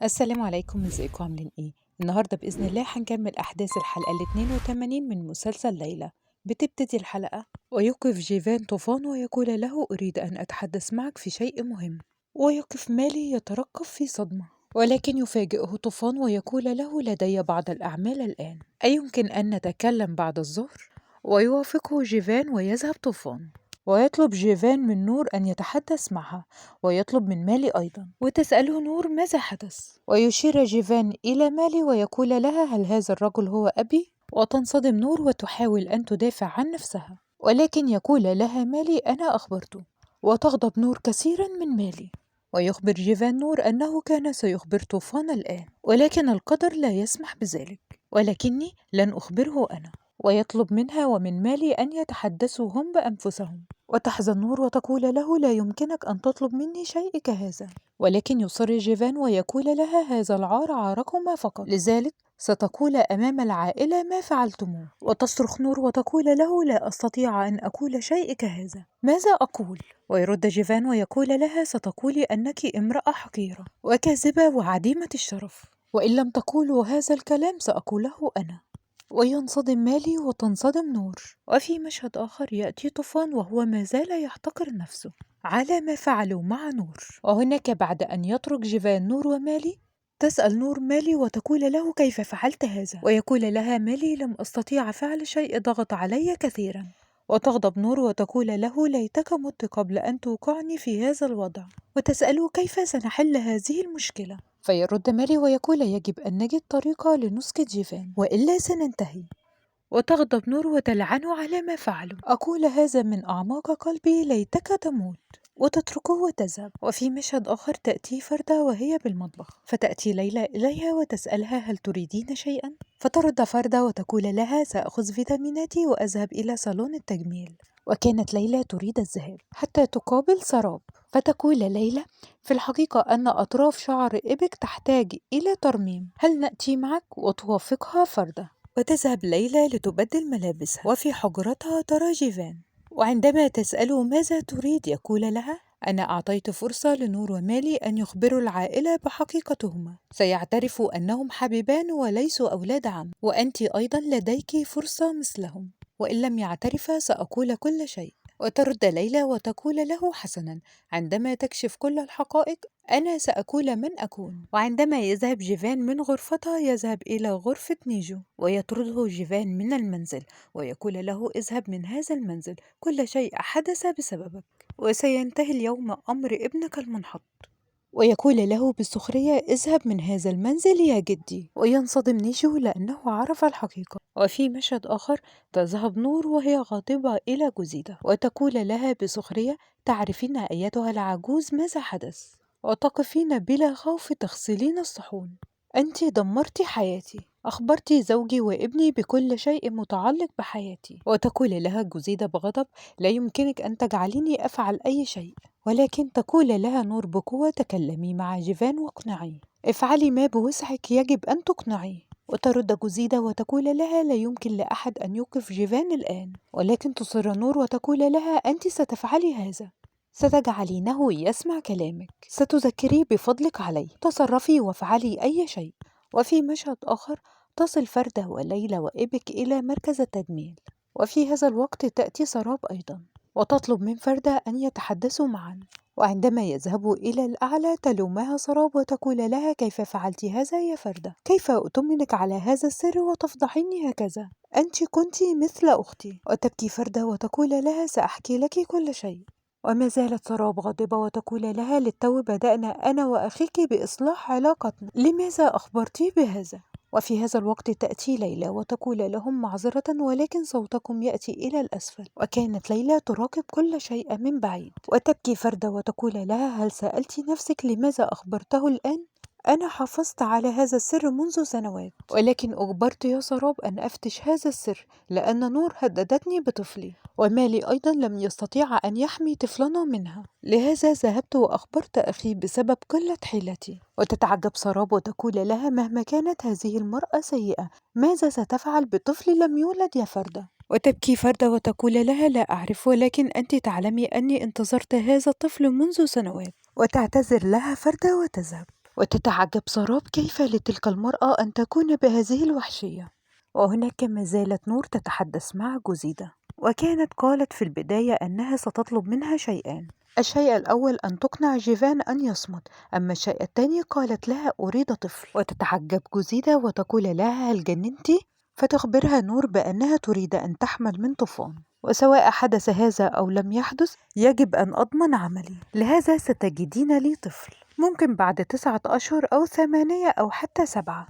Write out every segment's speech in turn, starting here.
السلام عليكم، ازيكم عاملين ايه؟ النهارده بإذن الله هنكمل أحداث الحلقة ال 82 من مسلسل ليلى. بتبتدي الحلقة ويوقف جيفان طوفان ويقول له: أريد أن أتحدث معك في شيء مهم. ويقف مالي يترقب في صدمة، ولكن يفاجئه طوفان ويقول له: لدي بعض الأعمال الآن، أيمكن أن نتكلم بعد الظهر؟ ويوافقه جيفان ويذهب طوفان، ويطلب جيفان من نور أن يتحدث معها، ويطلب من مالي أيضا، وتسأله نور ماذا حدث، ويشير جيفان إلى مالي ويقول لها: هل هذا الرجل هو أبي؟ وتنصدم نور وتحاول أن تدافع عن نفسها، ولكن يقول لها مالي: أنا أخبرته. وتغضب نور كثيرا من مالي، ويخبر جيفان نور أنه كان سيخبر طوفان الآن، ولكن القدر لا يسمح بذلك، ولكني لن أخبره أنا. ويطلب منها ومن مالي أن يتحدثوا هم بأنفسهم، وتحزن نور وتقول له: لا يمكنك أن تطلب مني شيء كهذا. ولكن يصر جيفان ويقول لها: هذا العار عاركما فقط، لذلك ستقول أمام العائلة ما فعلتموه. وتصرخ نور وتقول له: لا أستطيع أن أقول شيء كهذا، ماذا أقول؟ ويرد جيفان ويقول لها: ستقولي أنك امرأة حقيرة وكاذبة وعديمة الشرف، وإن لم تقولوا هذا الكلام سأقوله أنا. وينصدم مالي وتنصدم نور. وفي مشهد آخر يأتي طوفان وهو ما زال يحتقر نفسه على ما فعلوا مع نور. وهناك بعد أن يترك جيفان نور ومالي، تسأل نور مالي وتقول له: كيف فعلت هذا؟ ويقول لها مالي: لم أستطيع فعل شيء، ضغط علي كثيرا. وتغضب نور وتقول له: ليتك مت قبل أن توقعني في هذا الوضع. وتسأله: كيف سنحل هذه المشكلة؟ فيرد مالي ويقول: يجب أن نجد طريقة لنسكت جيفان وإلا سننتهي. وتغضب نور وتلعنه على ما فعله. أقول هذا من أعماق قلبي، ليتك تموت. وتتركه وتذهب. وفي مشهد آخر تأتي فردة وهي بالمطبخ، فتأتي ليلى إليها وتسألها: هل تريدين شيئا؟ فترد فردة وتقول لها: سأخذ فيتاميناتي وأذهب إلى صالون التجميل. وكانت ليلى تريد الذهاب حتى تقابل سراب، فتقول ليلى: في الحقيقة أن أطراف شعر إبك تحتاج إلى ترميم، هل نأتي معك؟ وتوافقها فردة، وتذهب ليلى لتبدل ملابسها. وفي حجرتها ترى جيفان، وعندما تسأله ماذا تريد يقول لها: أنا أعطيت فرصة لنور ومالي أن يخبروا العائلة بحقيقتهما، سيعترفوا أنهم حبيبان وليسوا أولاد عم، وأنت أيضا لديك فرصة مثلهم، وإن لم يعترفا سأقول كل شيء. وترد ليلى وتقول له: حسنا، عندما تكشف كل الحقائق أنا سأكون من أكون. وعندما يذهب جيفان من غرفتها يذهب إلى غرفة نيجو، ويطرده جيفان من المنزل ويقول له: اذهب من هذا المنزل، كل شيء حدث بسببك، وسينتهي اليوم أمر ابنك المنحط. ويقول له بالسخرية: اذهب من هذا المنزل يا جدي. وينصدم نيشو لأنه عرف الحقيقة. وفي مشهد آخر تذهب نور وهي غاضبة إلى جوزيدا وتقول لها بسخرية: تعرفين أيتها العجوز ماذا حدث؟ وتقفين بلا خوف تغسلين الصحون، أنت دمرت حياتي، أخبرت زوجي وابني بكل شيء متعلق بحياتي. وتقول لها جوزيدا بغضب: لا يمكنك أن تجعليني أفعل أي شيء. ولكن تقول لها نور بقوة: تكلمي مع جيفان واقنعيه، افعلي ما بوسعك، يجب أن تقنعيه. وترد جوزيدا وتقول لها: لا يمكن لأحد أن يوقف جيفان الآن. ولكن تصر نور وتقول لها: أنت ستفعلي هذا، ستجعلينه يسمع كلامك، ستذكريه بفضلك عليه، تصرفي وافعلي أي شيء. وفي مشهد آخر تصل فردة وليلى وإبك إلى مركز التجميل، وفي هذا الوقت تأتي سراب أيضا وتطلب من فردة أن يتحدثوا معا. وعندما يذهبوا إلى الأعلى تلومها سراب وتقول لها: كيف فعلت هذا يا فردة؟ كيف أؤتمنك على هذا السر وتفضحيني هكذا؟ أنت كنت مثل أختي. وتبكي فردة وتقول لها: سأحكي لك كل شيء. وما زالت سراب غاضبة وتقول لها: للتو بدأنا أنا وأخيك بإصلاح علاقتنا، لماذا أخبرتي بهذا؟ وفي هذا الوقت تأتي ليلى وتقول لهم: معذرة، ولكن صوتكم يأتي إلى الأسفل. وكانت ليلى تراقب كل شيء من بعيد. وتبكي فردة وتقول لها: هل سألت نفسك لماذا أخبرته الآن؟ أنا حافظت على هذا السر منذ سنوات، ولكن أجبرت يا سراب أن أفتش هذا السر لأن نور هددتني بطفلي، ومالي أيضا لم يستطيع أن يحمي طفلنا منها، لهذا ذهبت وأخبرت أخي بسبب قلة حيلتي. وتتعجب سراب وتقول لها: مهما كانت هذه المرأة سيئة، ماذا ستفعل بطفل لم يولد يا فردة؟ وتبكي فردة وتقول لها: لا أعرف، ولكن أنت تعلمي أني انتظرت هذا الطفل منذ سنوات. وتعتذر لها فردة وتذهب. وتتعجب سراب كيف لتلك المرأة أن تكون بهذه الوحشية. وهناك ما زالت نور تتحدث مع جوزيدا، وكانت قالت في البداية أنها ستطلب منها شيئان. الشيء الأول أن تقنع جيفان أن يصمت، أما الشيء الثاني قالت لها أريد طفل. وتتعجب جوزيدا وتقول لها هل جننتِ؟ فتخبرها نور بأنها تريد أن تحمل من طوفان، وسواء حدث هذا أو لم يحدث يجب أن أضمن عملي، لهذا ستجدين لي طفل، ممكن بعد 9 أشهر أو 8 أو حتى 7.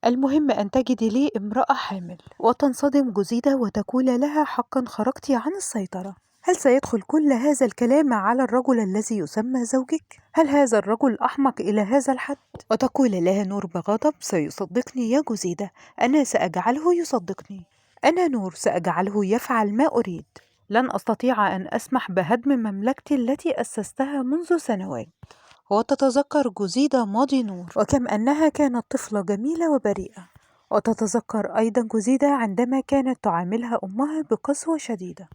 المهم أن تجدي لي امرأة حامل. وتنصدم جوزيدا وتقول لها حقا خرجت عن السيطرة. هل سيدخل كل هذا الكلام على الرجل الذي يسمى زوجك؟ هل هذا الرجل أحمق إلى هذا الحد؟ وتقول لها نور بغضب سيصدقني يا جوزيدا، أنا سأجعله يصدقني. أنا نور سأجعله يفعل ما أريد. لن أستطيع أن أسمح بهدم مملكتي التي أسستها منذ سنوات. وتتذكر جوزيدا ماضي نور وكم أنها كانت طفلة جميلة وبريئة. وتتذكر أيضا جوزيدا عندما كانت تعاملها أمها بقسوة شديدة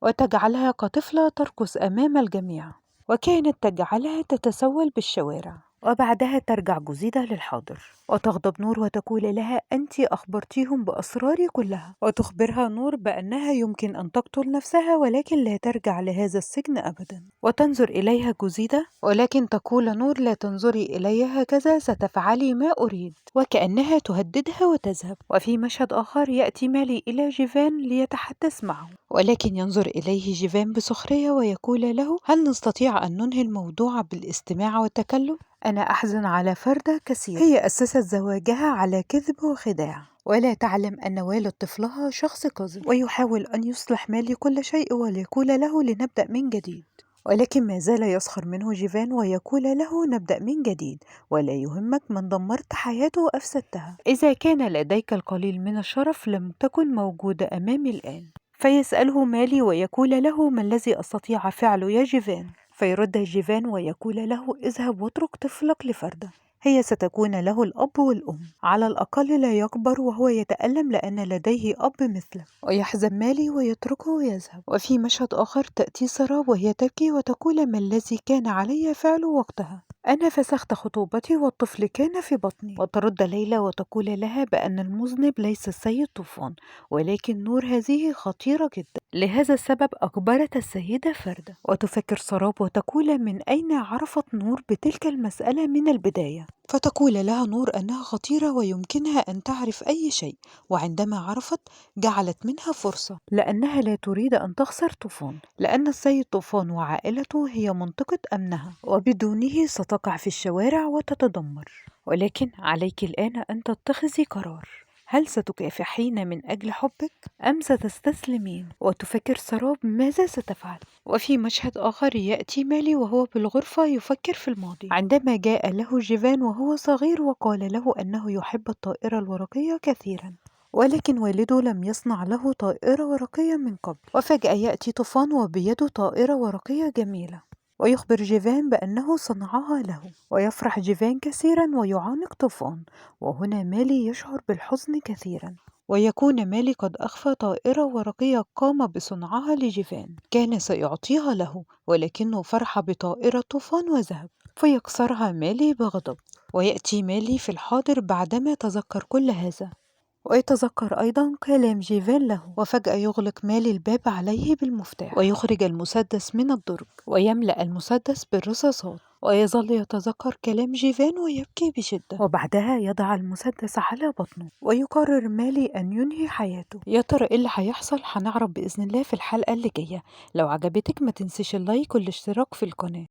وتجعلها كطفلة ترقص أمام الجميع، وكانت تجعلها تتسول بالشوارع. وبعدها ترجع جوزيدا للحاضر وتغضب نور وتقول لها أنت أخبرتيهم بأسراري كلها. وتخبرها نور بأنها يمكن أن تقتل نفسها ولكن لا ترجع لهذا السجن أبدا. وتنظر إليها جوزيدا ولكن تقول نور لا تنظري إلي هكذا، ستفعلي ما أريد، وكأنها تهددها وتذهب. وفي مشهد آخر يأتي مالي إلى جيفان ليتحدث معه، ولكن ينظر إليه جيفان بسخرية ويقول له هل نستطيع أن ننهي الموضوع بالاستماع والتكلم؟ أنا أحزن على فردة كثير، هي أسست زواجها على كذب وخداع، ولا تعلم أن والد طفلها شخص كاذب، ويحاول أن يصلح مالي كل شيء ويقول له لنبدأ من جديد. ولكن ما زال يسخر منه جيفان ويقول له نبدأ من جديد، ولا يهمك من دمرت حياته وأفسدتها. إذا كان لديك القليل من الشرف لم تكن موجودة أمامي الآن. فيسأله مالي ويقول له ما الذي أستطيع فعله يا جيفان؟ فيرد جيفان ويقول له اذهب واترك طفلك لفردة، هي ستكون له الأب والأم، على الأقل لا يكبر وهو يتألم لأن لديه أب مثله. ويحزن مالي ويتركه ويذهب. وفي مشهد آخر تأتي سراب وهي تبكي وتقول ما الذي كان علي فعله وقتها؟ أنا فسخت خطوبتي والطفل كان في بطني. وترد ليلى وتقول لها بأن المذنب ليس السيد طوفان ولكن نور، هذه خطيرة جدا، لهذا السبب أخبرت السيدة فردة. وتفكر سراب وتقول من أين عرفت نور بتلك المسألة من البداية؟ فتقول لها نور أنها خطيرة ويمكنها أن تعرف أي شيء، وعندما عرفت جعلت منها فرصة لأنها لا تريد أن تخسر طوفان، لأن السيد طوفان وعائلته هي منطقة أمنها، وبدونه ستقع في الشوارع وتتدمر. ولكن عليك الآن أن تتخذي قرار، هل ستكافحين من أجل حبك أم ستستسلمين؟ وتفكر سراب ماذا ستفعل. وفي مشهد آخر يأتي مالي وهو بالغرفة يفكر في الماضي، عندما جاء له جيفان وهو صغير وقال له أنه يحب الطائرة الورقية كثيرا، ولكن والده لم يصنع له طائرة ورقية من قبل. وفجأة يأتي طوفان وبيده طائرة ورقية جميلة ويخبر جيفان بأنه صنعها له، ويفرح جيفان كثيرا ويعانق طوفان. وهنا مالي يشعر بالحزن كثيرا، ويكون مالي قد أخفى طائرة ورقية قام بصنعها لجيفان كان سيعطيها له، ولكنه فرح بطائرة طوفان وذهب، فيكسرها مالي بغضب. ويأتي مالي في الحاضر بعدما تذكر كل هذا، ويتذكر أيضا كلام جيفان له. وفجأة يغلق مالي الباب عليه بالمفتاح ويخرج المسدس من الدرج ويملأ المسدس بالرصاصات، ويظل يتذكر كلام جيفان ويبكي بشدة. وبعدها يضع المسدس على بطنه ويقرر مالي أن ينهي حياته. يا ترى إيه اللي هيحصل؟ هنعرف بإذن الله في الحلقة اللي جاية. لو عجبتك ما تنسيش اللايك والاشتراك في القناة.